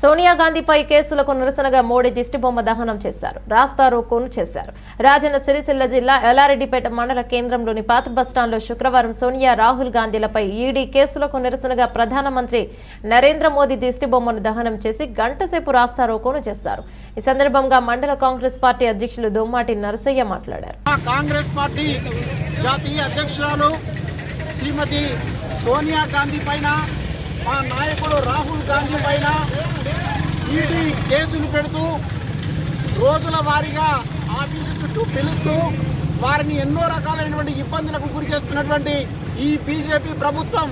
సోనియా గాంధీపై కేసులకు నిరసనగా మోడీ దిష్టిబొమ్మ దహనం చేశారు. రాస్తా రోకోను చేశారు. రాజన్న సిరిసిల్ల జిల్లా ఎల్లారెడ్డిపేట మండల కేంద్రంలోని పాత బస్టాండ్లో శుక్రవారం సోనియా, రాహుల్ గాంధీలపై ఈడీ కేసులకు నిరసనగా ప్రధానమంత్రి నరేంద్ర మోదీ దిష్టిబొమ్మను దహనం చేసి గంటసేపు రాస్తా రోకోను చేశారు. ఈ సందర్భంగా మండల కాంగ్రెస్ పార్టీ అధ్యక్షులు దొమ్మాటి నరసయ్య మాట్లాడారు. కాంగ్రెస్ పార్టీ జాతీయ అధ్యక్షురాలు శ్రీమతి సోనియా గాంధీ పైన, మా నాయకుడు రాహుల్ గాంధీ పైన ఈడీ కేసులు పెడుతూ రోజుల వారీగా ఆఫీసు చుట్టూ పిలుస్తూ వారిని ఎన్నో రకాలైనటువంటి ఇబ్బందులకు గురి చేస్తున్నటువంటి ఈ బీజేపీ ప్రభుత్వం,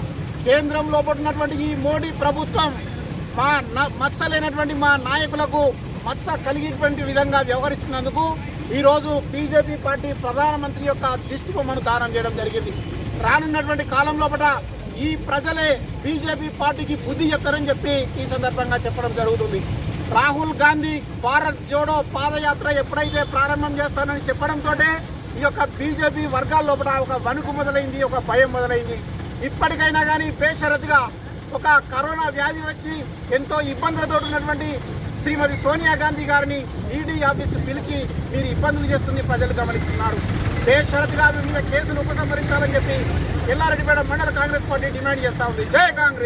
కేంద్రంలో పడినటువంటి ఈ మోడీ ప్రభుత్వం మా మత్సలైనటువంటి మా నాయకులకు మత్స కలిగేటువంటి విధంగా వ్యవహరిస్తున్నందుకు ఈరోజు బీజేపీ పార్టీ ప్రధానమంత్రి యొక్క దిష్టిబొమ్మను దానం చేయడం జరిగింది. రానున్నటువంటి కాలంలో ఈ ప్రజలే బీజేపీ పార్టీకి బుద్ధి చెప్తారని చెప్పి ఈ సందర్భంగా చెప్పడం జరుగుతుంది. రాహుల్ గాంధీ భారత్ జోడో పాదయాత్ర ఎప్పుడైతే ప్రారంభం చేస్తానని చెప్పడంతో ఈ యొక్క బీజేపీ వర్గాల్లో ఒక వణుకు మొదలైంది, ఒక భయం మొదలైంది. ఇప్పటికైనా కానీ బేషరతుగా ఒక కరోనా వ్యాధి వచ్చి ఎంతో ఇబ్బందులతో ఉన్నటువంటి శ్రీమతి సోనియా గాంధీ గారిని ఈడీ ఆఫీస్కు పిలిచి మీరు ఇబ్బందులు చేస్తుంది ప్రజలు గమనిస్తున్నారు. బేషరతుగా మీద కేసును ఉపసంహరించాలని చెప్పి ఎల్లారెడ్డిపేట మండల కాంగ్రెస్ పార్టీ డిమాండ్ చేస్తా ఉంది. జై కాంగ్రెస్.